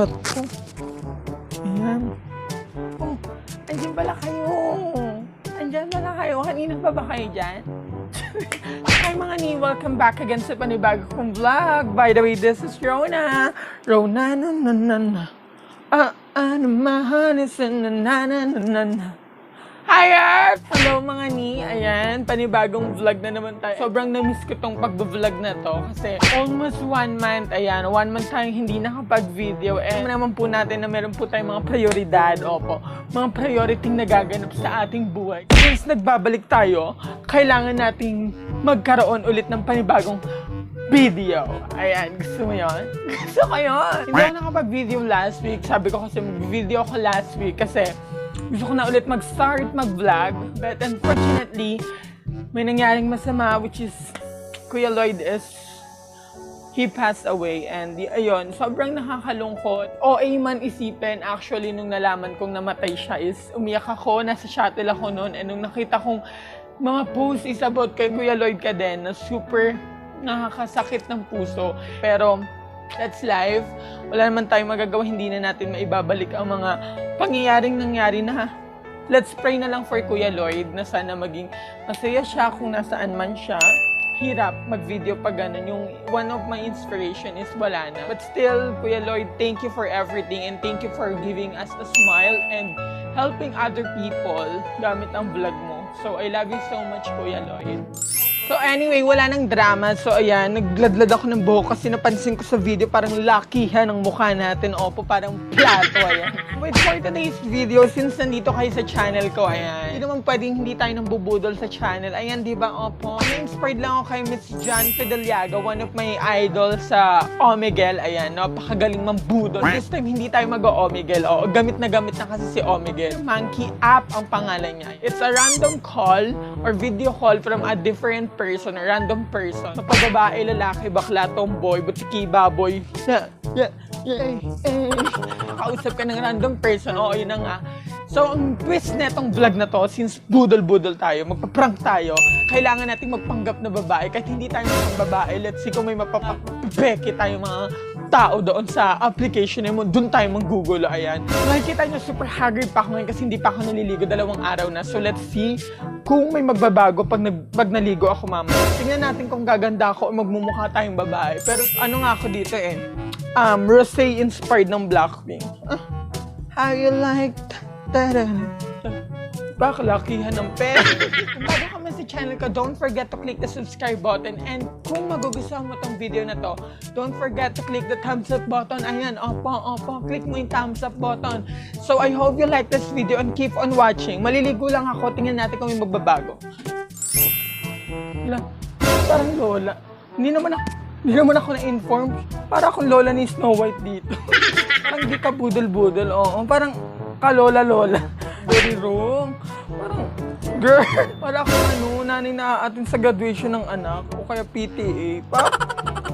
ba to? Ayan. Oh, andyan pala kayo. Andyan pala kayo. Kanina pa ba kayo dyan? Hi mga ni, welcome back again sa panibago kong vlog. By the way, this is Rona. Rona na na na na. Ano mahanis na na na na na na. Hi Earth! Hello mga ni, ayan, panibagong vlog na naman tayo. Sobrang na-miss ko tong pag-vlog na to kasi almost 1 month, ayan, 1 month tayong hindi nakapag-video. And naman po natin na meron po tayong mga prioridad, opo, mga priority na gaganap sa ating buhay. Since nagbabalik tayo, kailangan nating magkaroon ulit ng panibagong video. Ayan, gusto mo yun? Gusto ko yun! Hindi ako nakapag-video last week. Sabi ko kasi mag-video ako last week kasi gusto ko na ulit mag-start mag-vlog. But unfortunately, may nangyaring masama which is Kuya Lloyd he passed away. And ayun, sobrang nakakalungkot. OA man isipin, actually nung nalaman kong namatay siya is umiyak ako, nasa shuttle ako noon. And nung nakita kong mga posts is about kay Kuya Lloyd ka din na super nakakasakit ng puso. Pero that's life. Wala naman tayong magagawa, hindi na natin maibabalik ang mga pangyayaring nangyari na. Let's pray na lang for Kuya Lloyd na sana maging masaya siya kung nasaan man siya. Hirap mag-video pa ganun. Yung one of my inspiration is wala na. But still, Kuya Lloyd, thank you for everything and thank you for giving us a smile and helping other people gamit ang vlog mo. So, I love you so much, Kuya Lloyd. So anyway, wala nang drama. So ayan, nagladlad ako ng buhok kasi napansin ko sa video parang lakihan ang mukha natin. Opo, parang plato. Ayan. Wait, for today's video, since nandito kayo sa channel ko, ayan, hindi naman pwedeng hindi tayo nang bubudol sa channel. Ayan, di ba? Opo, na-inspired lang ako kay Miss John Fideliaga, one of my idol sa Omegle. Ayan, napakagaling mambudol. This time, hindi tayo mag-o-Omegle. O, gamit na kasi si Omegle. Monkey app ang pangalan niya. It's a random call or video call from a different person, a random person. Mapababae, lalaki, bakla, tomboy, butiki, baboy. Kausap ka ng random person. Oo, yun na nga. So, ang twist netong vlog na to, since budol-budol tayo, magpa-prank tayo, kailangan nating magpanggap na babae. Kahit hindi tayo mga babae, let's see kung may mapapapeke tayo mga tao doon sa application mo, doon tayo manggugulo, ayan. Nakikita nyo, super haggard pa ako ngayon kasi hindi pa ako naliligo 2 araw na. So, let's see kung may magbabago pag naligo ako mamaya. Tingnan natin kung gaganda ako o magmumukha tayong babae. Pero ano nga ako dito Rosé inspired ng Blackpink. How you like that? Bakalakihan ng pera. Kung bago ka man sa channel ko, don't forget to click the subscribe button. And kung magugustuhan mo tong video na to, don't forget to click the thumbs up button. Ayan, opo, click mo yung thumbs up button. So I hope you like this video and keep on watching. Maliligo lang ako, tingnan natin kung may magbabago. Parang lola. Hindi naman ako na-inform. Para akong lola ni Snow White dito. Parang di ka budol-budol, oo. Parang kalola-lola. Very wrong. Parang, girl, para akong nanay na atin sa graduation ng anak o kaya PTA.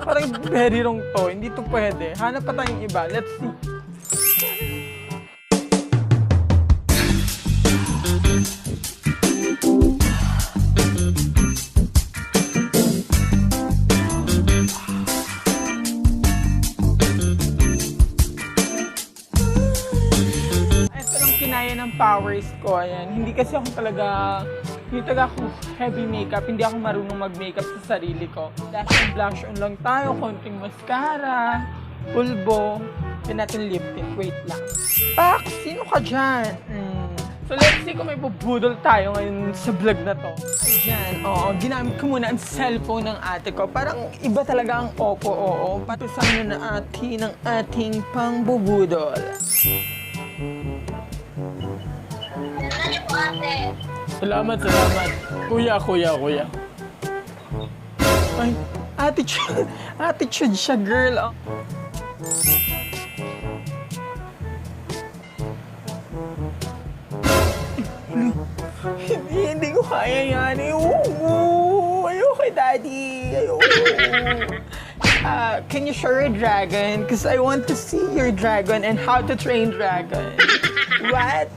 Parang very wrong to. Hindi to pwede. Hanap pa tayong iba. Let's see. Ng powers ko, ayan. Hindi kasi ako talaga ako heavy makeup. Hindi ako marunong mag-makeup sa sarili ko. Blush on lang tayo, konting mascara, pulbo, then natin lip tint. Wait lang. Pak! Sino ka dyan? So let's see kung may bubudol tayo ngayon sa vlog na to. Ayan, ginamit ko muna ang cellphone ng ate ko. Parang iba talaga ang Oppo, Patisan na natin ang ating pangbubudol. Salamat. Kuya. Ay, attitude siya, girl. Hindi ko kaya yan. Ayoko, daddy. Can you show your dragon? Because I want to see your dragon and how to train dragon. What?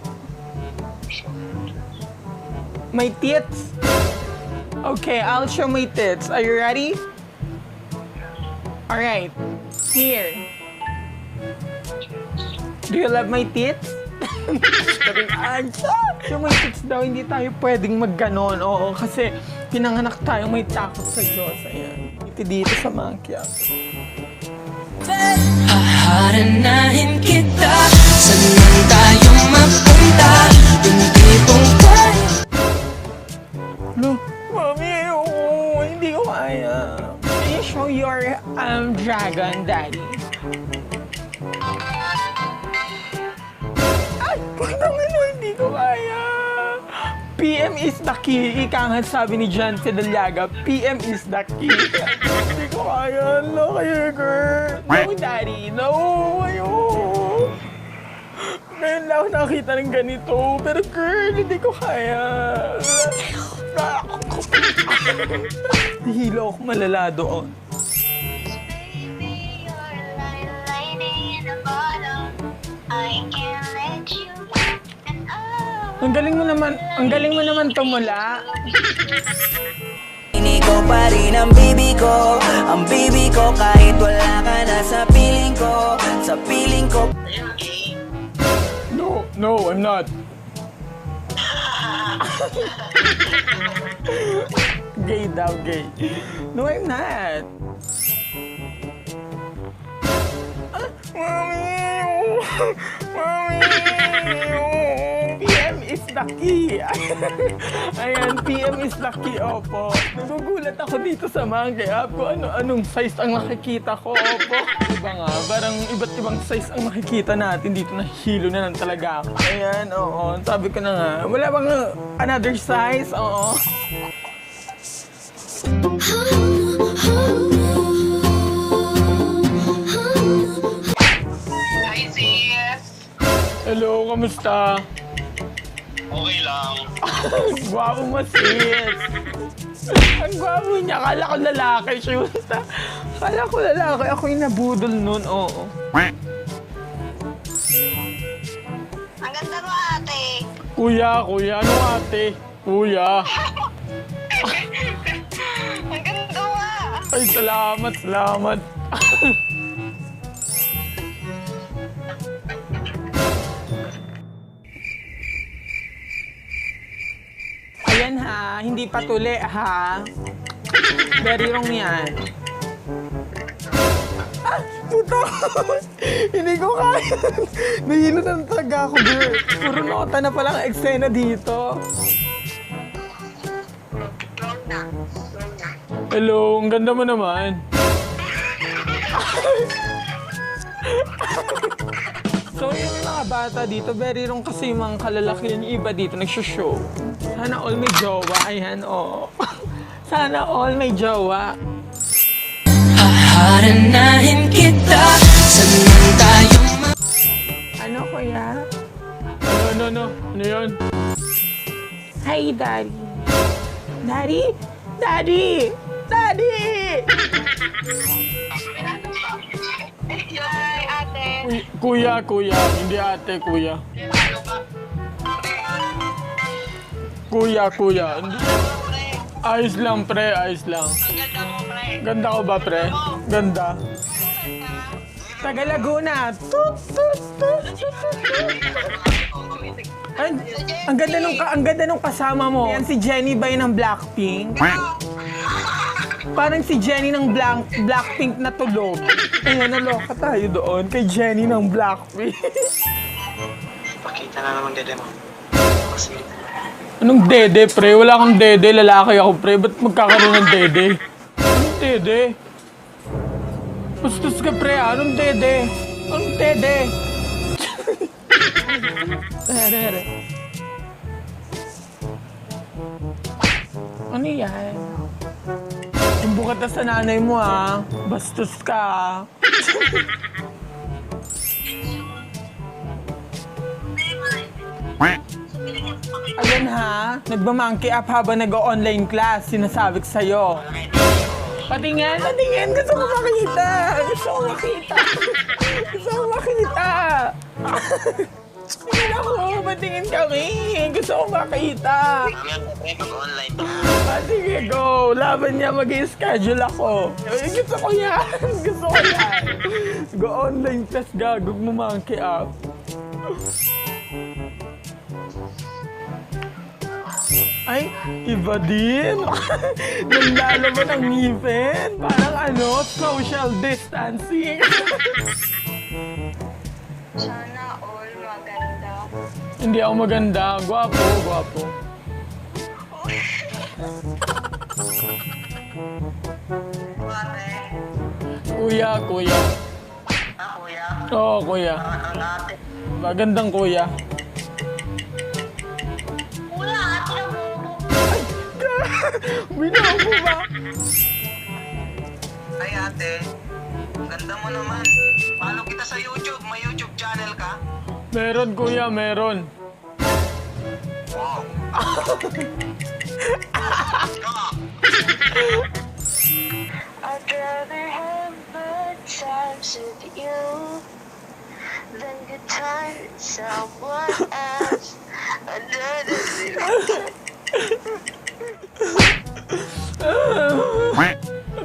My tits? Okay, I'll show my tits. Are you ready? Alright. Here. Do you love my tits? Yung may tits daw, hindi tayo pwedeng magganon. Oo, kasi pinanganak tayong may takot sa Diyos. Ayan. Dito sa Mankia. Haharanahin kita, saan man tayo mapunta, yung tipong tayo. Lo, Mami, hindi ko kaya. Can you show your dragon, Daddy? Ay, putang ina, hindi ko kaya. PM is the key. Ika nga sabi ni John Fideliaga, PM is the key. Hindi ko kaya. No, kayo, girl. No, Daddy. No, ayun. Ngayon lang ako nakita ng ganito. Pero girl, hindi ko kaya. Hilo ako malala doon. Baby, you're like lightning in a bottle. I can't let you go. And oh, Ang galing mo naman tumula. Hindi ko pa rin ang baby ko kahit wala ka na sa piling ko. No, I'm not. Gay daw, gay. No, I'm not. Mami! Mami! PM is the key. Ayan, PM is the key, opo. Nagugulat ako dito sa Monkey App kung ano-anong size ang nakikita ko, opo. Diba nga, parang iba't ibang size ang makikita natin dito na hilo na lang talaga ako. Ayan, oo. Sabi ko na nga, wala bang another size? Oo. Hi, sis! Hello, kamusta? Okay lang. Gwapo mo, sis. Ang gwapo niya. Kala ko lalaki, shoot. Kala ko lalaki. Ako yung nabudol nun, oo. ang ganda mo, ate. Kuya, ano ate? Kuya. Ang ganda mo, Ay, salamat. Ayan ha, hindi patuli ha. Very wrong yan. Ah, puto! Hindi ko kaya. Nahilo na talaga ako, girl. Puro nota na palang eksena dito. Hello, ang ganda mo naman. So yung mga bata dito, very wrong kasi yung mga kalalakihan yung iba dito nagsho-show. Sana all may jowa. Ayan, oo. Sana all may jowa. Haharanahin kita, saan man tayo Ano, kuya? Ano yun? Hi, Daddy. Daddy! Hi, ate. Kuya. Hindi ate, kuya. Kuya. Ayos lang, pre. Ayos lang. Ganda ko ba, pre? Ganda. Taga Laguna. Ay, ang ganda nung kasama mo. Yan si Jenny ba yun ng Blackpink? Parang si Jenny ng Blackpink na tulog. Ayan, naloka tayo doon kay Jenny ng Blackpink. Pakita na naman dede mo. Kasi, Anong dede, pre? Wala akong dede. Lalaki ako, pre. Ba't magkakaroon ng dede? Anong dede? Bastos ka, pre. Anong dede? Anong dede? Tere. Ano yan? Yung bukat na sa nanay mo, ha? Bastos ka. Ayan ha, nagma-monkey up habang nag-online class, sinasabi ko sa'yo. Patingin! Gusto ko makita! Tingin ako, patingin kami! Gusto ko makita! mamaya mag-online. Sige, go! Laban niya, mag-i-schedule ako. Gusto ko yan! Go online class, gagog mo monkey up. Ay, iba din. Nalalaman ang ngipin. Parang ano, social distancing. Sana all maganda. Hindi ako maganda. Gwapo, gwapo. Kuya, kuya. Kuya. Oo, kuya. Ang ate. Magandang kuya. Kuya, ate na bobo. Binobo ba? Ay ate, ang ganda mo naman. Follow kita sa YouTube. May YouTube channel ka? Meron kuya, meron. Wow. I'd rather have bad times with you than good times with someone else.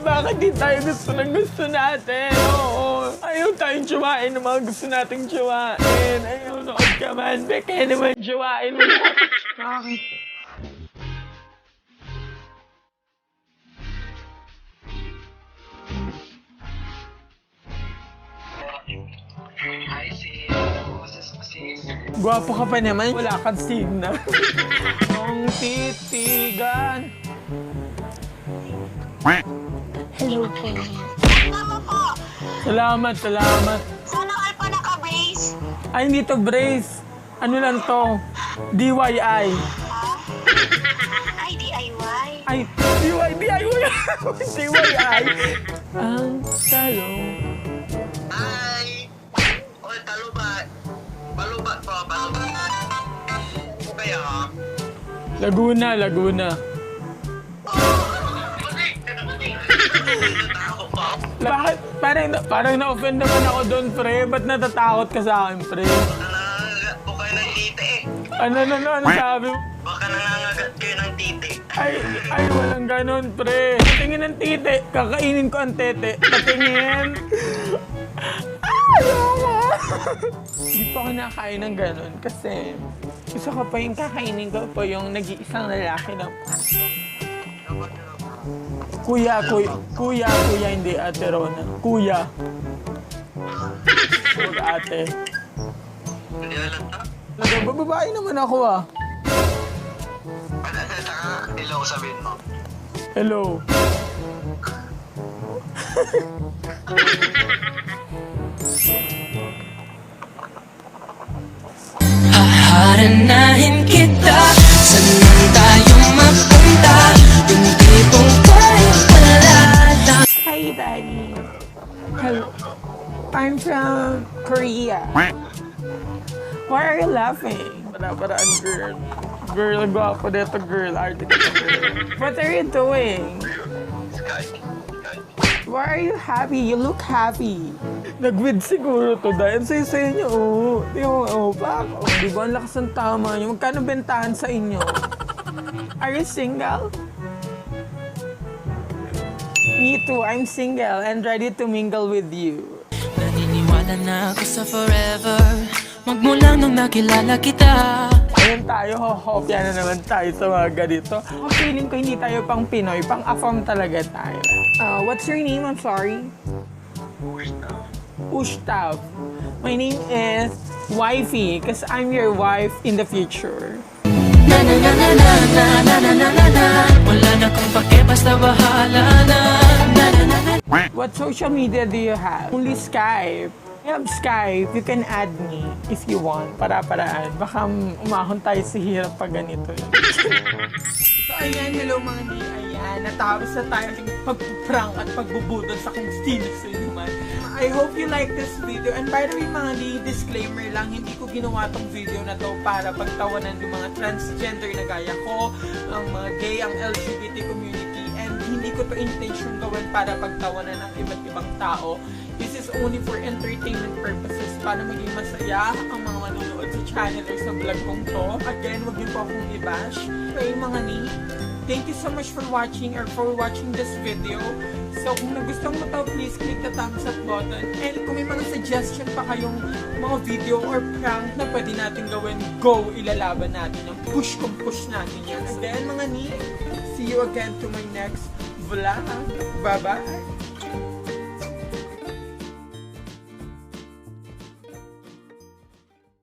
Bakit di tayo gusto ng gusto natin? Oo. Ayaw tayong tsuwain ng mga gusto nating tsuwain. Ayaw nood ka man. Beke naman tsuwain mo. Bakit? Hi, si Gwapo ka pa naman. Wala kang signal. Ang titigan. Hello po. Tama po. Salamat, salamat. Sana all pa naka-brace. Ay, hindi to brace. Ano lang to? DIY. Ay, DIY. Ay, DIY. DIY. Ang talong. Hi! Oy, talubat. Balubat po, balubat. Ano kaya? Laguna, Laguna. Natatakot pa. Bakit? Parang na-offend naman ako doon, pre. Ba't natatakot ka sa akin, pre? Nangangagat po kayo ng titi eh. Ano sabi mo? Baka nangangagat kayo ng titi. Ay, walang ganon, pre. Patingin ng titi. Kakainin ko ang tete. Patingin. Ayoko. Hindi pa ako nakain ng ganon kasi gusto ko pa yung kakainin ko po yung nag-iisang lalaki na Kuya, hindi ate Rona. Kuya. Huwag ate. Hindi alam na. Bababae naman ako ah. Hello, sabihin mo. Hello. Haharanahin kita, saan tayo mapunta? Yung tipong tayo palala. Hi, Daddy. Hello. I'm from Korea. Why are you laughing? Para-paraan, girl. Girl, gwapo dito, girl. Arte dito, girl. What are you doing? Why are you happy? You look happy. Nag-wid siguro to dahil sayo niyo, oh. Di mo, oh, pak. Oh, di ba, ang lakas ng tama niyo. Magkano bentahan sa inyo? Are you single? Me too, I'm single and ready to mingle with you. Naniniwala na ako sa forever, magmula nung nakilala kita. Ayun tayo, hopya na naman tayo sa mga ganito. Ang feeling ko hindi tayo pang Pinoy, pang Afam talaga tayo. What's your name? I'm sorry. Ustav. My name is Wifey, because I'm your wife in the future. Na na na na na na na na na na na. Wala na kung pake, basta bahala na. Na na na na. What social media do you have? Only Skype. I have Skype. You can add me if you want. Para-paraan. Baka umahon tayo sa hirap pag ganito. So ayan, hello mga di. Ayan, natapos na tayo ng pagpuprank at pagbubudol sa kung sino man. I hope you like this video. And by the way mga di, disclaimer lang, hindi ko ginawa tong video na to para pagtawanan yung mga transgender na gaya ko, ang mga gay, ang LGBT community. And hindi ko to intention gawin para pagtawanan ng iba't ibang tao. This is only for entertainment purposes para maging masaya ang mga manonood sa channel or sa vlog kong to. Again, huwag niyo po akong i-bash. Okay, mga ni, Thank you so much for watching this video. So kung nagustuhan mo to, please click the thumbs up button. And kung may mga suggestion pa kayong mga video or prank na pwede natin gawin, go! Ilalaban natin yung push kung push natin yan. And then mga ni, see you again to my next vlog. Bye-bye!